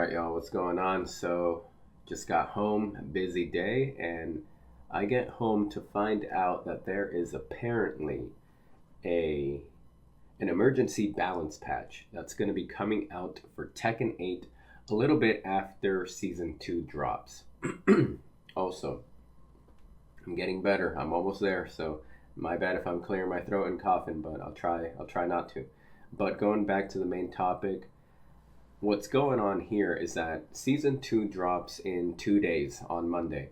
Alright, y'all, what's going on? So, just got home, busy day, and I get home to find out that there is apparently a an emergency balance patch that's going to be coming out for Tekken 8 a little bit after Season 2 drops. Also, I'm getting better. I'm almost there, so my bad if I'm clearing my throat and coughing, but I'll try not to. But going back to the main topic, what's going on here is that season 2 drops in 2 days on Monday.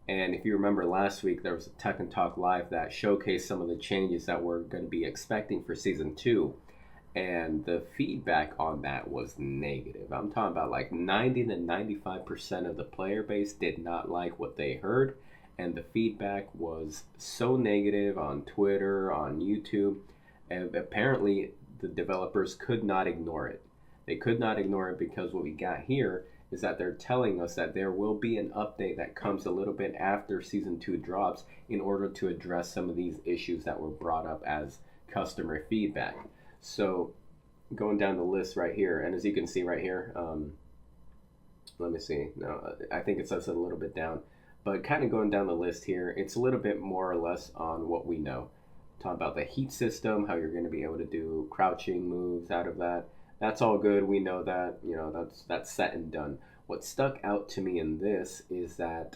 And if you remember last week, there was a Tekken Talk Live that showcased some of the changes that we're going to be expecting for season 2. And the feedback on that was negative. I'm talking about like 90 to 95% of the player base did not like what they heard. And the feedback was so negative on Twitter, on YouTube. And apparently, the developers could not ignore it. They could not ignore it because what we got here is that they're telling us that there will be an update that comes a little bit after Season 2 drops in order to address some of these issues that were brought up as customer feedback. So going down the list right here, and as you can see right here, let me see. No, I think it says it a little bit down. But kind of going down the list here, it's a little bit more or less on what we know. Talk about the heat system, how you're going to be able to do crouching moves out of that. That's all good. We know that, that's set and done. What stuck out to me in this is that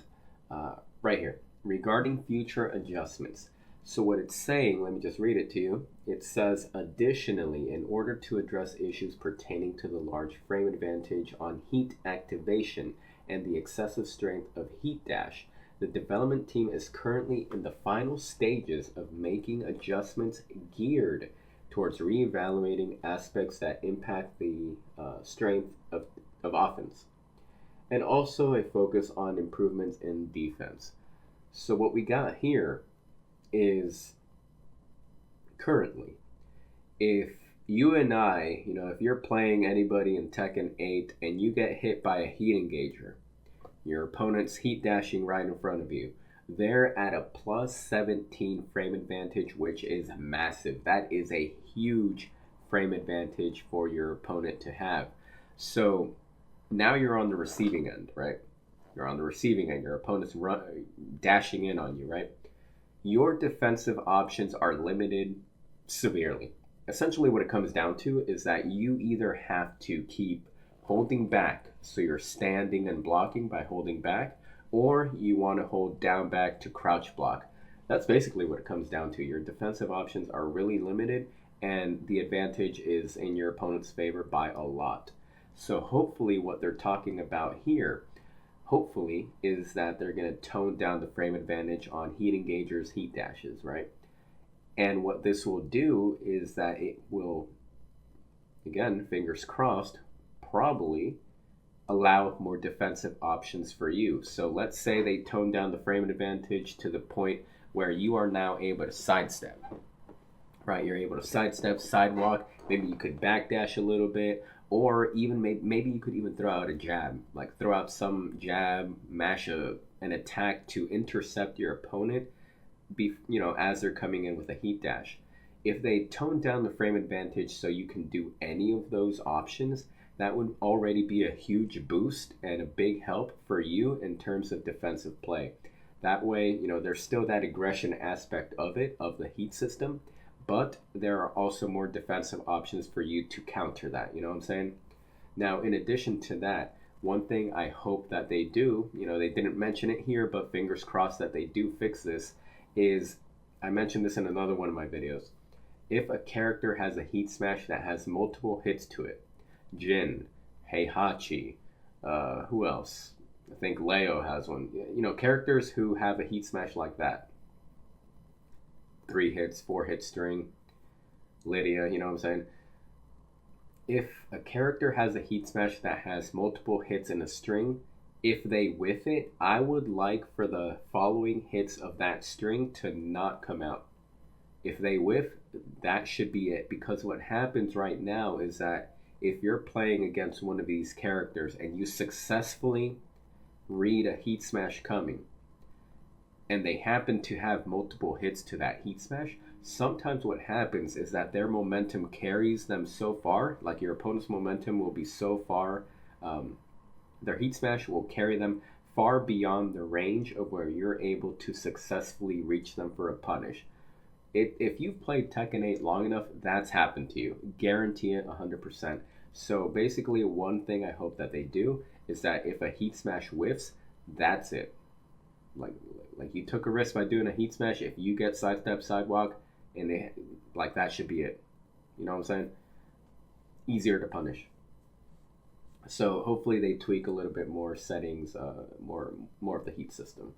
right here, regarding future adjustments. So what it's saying, let me just read it to you. It says, additionally, in order to address issues pertaining to the large frame advantage on heat activation and the excessive strength of heat dash, the development team is currently in the final stages of making adjustments geared towards reevaluating aspects that impact the strength of offense, and also a focus on improvements in defense. So what we got here is currently, if you and I, if you're playing anybody in Tekken 8 and you get hit by a heat engager, your opponent's heat dashing right in front of you, they're at a plus 17 frame advantage, which is massive. That is a huge frame advantage for your opponent to have. So now you're on the receiving end, right? You're on the receiving end. Your opponent's dashing in on you, right? Your defensive options are limited severely. Essentially what it comes down to is that you either have to keep holding back, so you're standing and blocking by holding back, or you want to hold down back to crouch block. That's basically what it comes down to. Your defensive options are really limited, and the advantage is in your opponent's favor by a lot. So hopefully what they're talking about here, hopefully, is that they're going to tone down the frame advantage on heat engagers, heat dashes, right? And what this will do is that it will, again, fingers crossed, probably allow more defensive options for you. So let's say they tone down the frame advantage to the point where you are now able to sidestep, right? You're able to sidestep, sidewalk. Maybe you could backdash a little bit, or even maybe you could even throw out a jab, like throw out some jab, mash an attack to intercept your opponent, as they're coming in with a heat dash. If they tone down the frame advantage so you can do any of those options, that would already be a huge boost and a big help for you in terms of defensive play. That way, there's still that aggression aspect of it, of the heat system, but there are also more defensive options for you to counter that, you know what I'm saying? Now, in addition to that, one thing I hope that they do, they didn't mention it here, but fingers crossed that they do fix this, is, I mentioned this in another one of my videos, if a character has a heat smash that has multiple hits to it, Jin, Heihachi, who else? I think Leo has one. Characters who have a heat smash like that. 3 hits, 4 hit string. Lydia, you know what I'm saying? If a character has a heat smash that has multiple hits in a string, if they whiff it, I would like for the following hits of that string to not come out. If they whiff, that should be it. Because what happens right now is that if you're playing against one of these characters and you successfully read a heat smash coming, and they happen to have multiple hits to that heat smash, sometimes what happens is that their momentum carries them so far, like your opponent's momentum will be so far Their heat smash will carry them far beyond the range of where you're able to successfully reach them for a punish. If you've played Tekken 8 long enough, that's happened to you. Guarantee it 100%. So basically, one thing I hope that they do is that if a heat smash whiffs, that's it. Like like you took a risk by doing a heat smash. If you get sidestep sidewalk, and they like that should be it. You know what I'm saying? Easier to punish. So hopefully they tweak a little bit more settings, more of the heat system.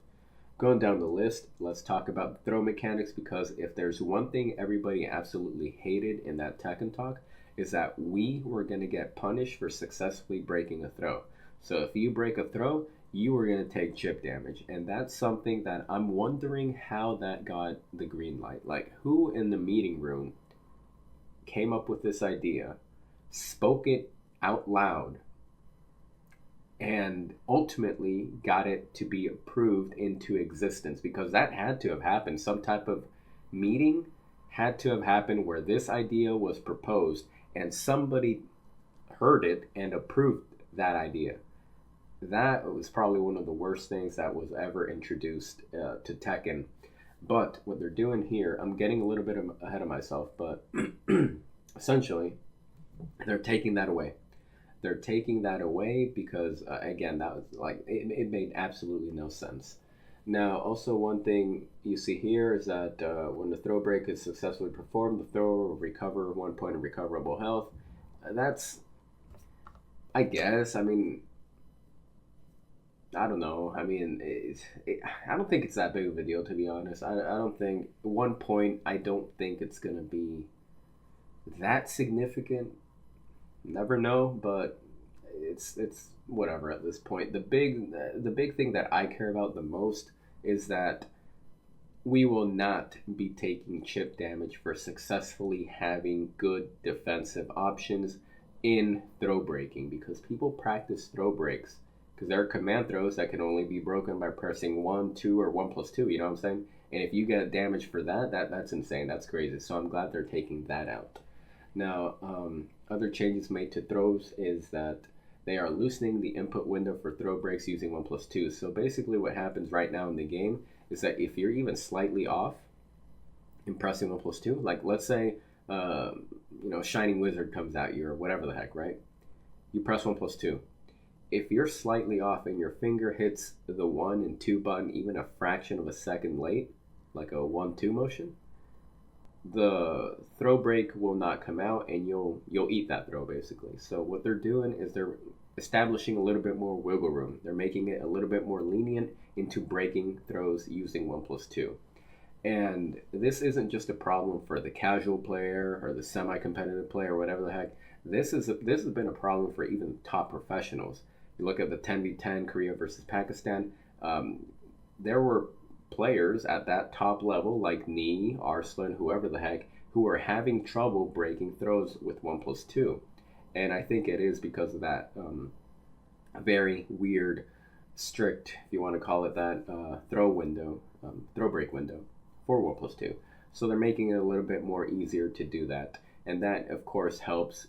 Going down the list, let's talk about the throw mechanics, because if there's one thing everybody absolutely hated in that Tekken talk, is that we were going to get punished for successfully breaking a throw. So if you break a throw, you were going to take chip damage. And that's something that I'm wondering how that got the green light. Like, who in the meeting room came up with this idea, spoke it out loud, and ultimately got it to be approved into existence? Because that had to have happened. Some type of meeting had to have happened where this idea was proposed and somebody heard it and approved that idea. That was probably one of the worst things that was ever introduced to Tekken. But what they're doing here, I'm getting a little bit ahead of myself, but essentially they're taking that away. They're taking that away because, again, that was like, it made absolutely no sense. Now, also one thing you see here is that when the throw break is successfully performed, the thrower will recover 1 point of recoverable health. That's, I guess, I mean, I don't know. I mean, I don't think it's that big of a deal, to be honest. I don't think, 1 point, I don't think it's going to be that significant. Never know, but it's whatever at this point. The big thing that I care about the most is that we will not be taking chip damage for successfully having good defensive options in throw breaking, because people practice throw breaks because there are command throws that can only be broken by pressing 1, 2, or 1+2. You know what I'm saying? And if you get damage for that's insane. That's crazy. So I'm glad they're taking that out. Now, other changes made to throws is that they are loosening the input window for throw breaks using 1+2. So basically what happens right now in the game is that if you're even slightly off in pressing 1+2, like let's say, Shining Wizard comes at you or whatever the heck, right? You press 1+2. If you're slightly off and your finger hits the 1 and 2 button even a fraction of a second late, like a 1-2 motion, the throw break will not come out and you'll eat that throw basically. So what they're doing is they're establishing a little bit more wiggle room. They're making it a little bit more lenient into breaking throws using 1+2. And this isn't just a problem for the casual player or the semi-competitive player or whatever the heck. This has been a problem for even top professionals. You look at the 10v10 Korea versus Pakistan. There were players at that top level like Nee, Arslan, whoever the heck, who were having trouble breaking throws with 1+2. And I think it is because of that very weird, strict, if you want to call it that, throw break window for 1+2. So they're making it a little bit more easier to do that. And that, of course, helps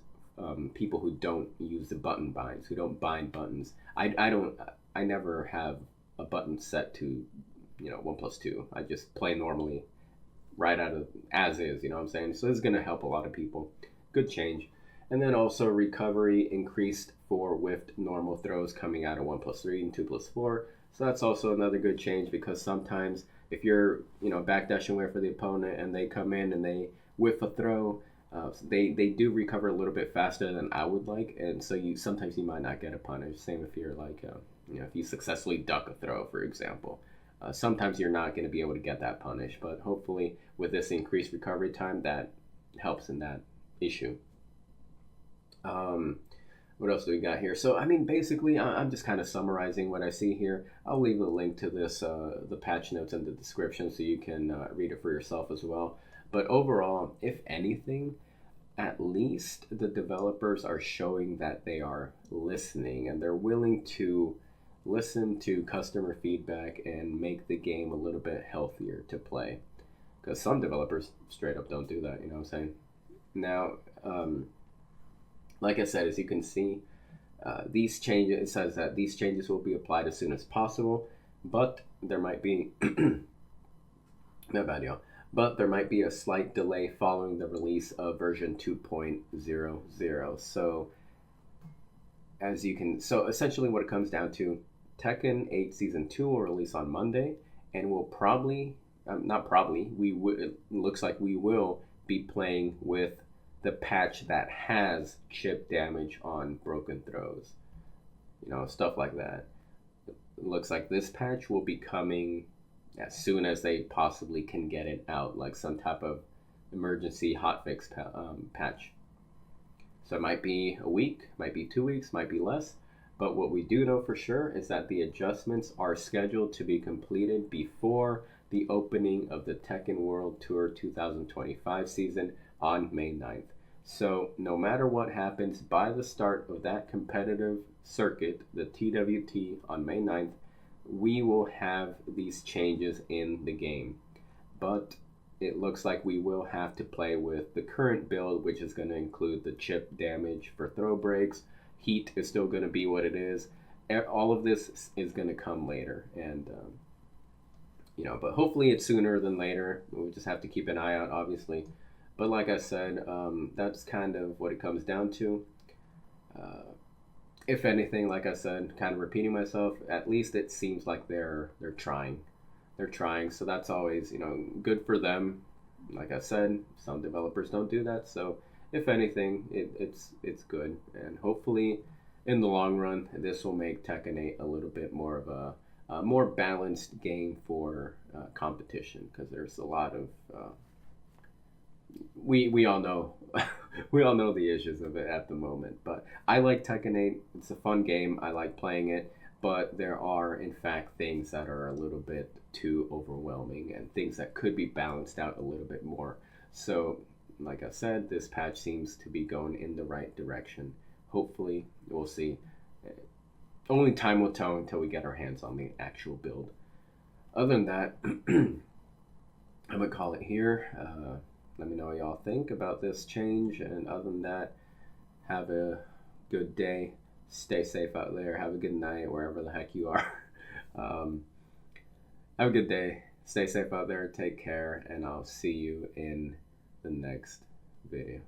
people who don't use the button binds, who don't bind buttons. I never have a button set to 1+2. I just play normally right out of as is, you know what I'm saying? So this is going to help a lot of people. Good change. And then also recovery increased for whiffed normal throws coming out of 1+3 and 2+4. So that's also another good change, because sometimes if you're backdashing away for the opponent and they come in and they whiff a throw, they do recover a little bit faster than I would like, and so sometimes you might not get a punish. Same if you're like if you successfully duck a throw, for example. Sometimes you're not going to be able to get that punish, but hopefully with this increased recovery time, that helps in that issue. What else do we got here? So, I mean, basically, I'm just kind of summarizing what I see here. I'll leave a link to this, the patch notes in the description, so you can read it for yourself as well. But overall, if anything, at least the developers are showing that they are listening and they're willing to listen to customer feedback and make the game a little bit healthier to play. Because some developers straight up don't do that, you know what I'm saying? Now, like I said, as you can see, These changes, it says that these changes will be applied as soon as possible, but there might be not bad, y'all. But there might be a slight delay following the release of version 2.00. So essentially what it comes down to, Tekken 8 Season 2 will release on Monday, and we'll probably, not probably, it looks like we will be playing with the patch that has chip damage on broken throws. Stuff like that. It looks like this patch will be coming as soon as they possibly can get it out, like some type of emergency hotfix patch. So it might be a week, might be 2 weeks, might be less. But what we do know for sure is that the adjustments are scheduled to be completed before the opening of the Tekken World Tour 2025 season on May 9th. So no matter what happens, by the start of that competitive circuit, the TWT on May 9th, we will have these changes in the game. But it looks like we will have to play with the current build, which is going to include the chip damage for throw breaks. Heat is still going to be what it is. All of this is going to come later, and but hopefully it's sooner than later. We'll just have to keep an eye out, obviously. But like I said, that's kind of what it comes down to. If anything, like I said, kind of repeating myself, at least it seems like they're trying. They're trying, so that's always, good for them. Like I said, some developers don't do that, so if anything, it's good. And hopefully, in the long run, this will make Tekken 8 a little bit more of a more balanced game for competition, because there's a lot of we all know we all know the issues of it at the moment. But I like Tekken 8. It's a fun game. I like playing it. But there are, in fact, things that are a little bit too overwhelming and things that could be balanced out a little bit more. So, like I said, this patch seems to be going in the right direction. Hopefully, we'll see. Only time will tell until we get our hands on the actual build. Other than that, I'm going to call it here. Let me know what y'all think about this change. And other than that, have a good day. Stay safe out there. Have a good night wherever the heck you are. Have a good day. Stay safe out there. Take care. And I'll see you in the next video.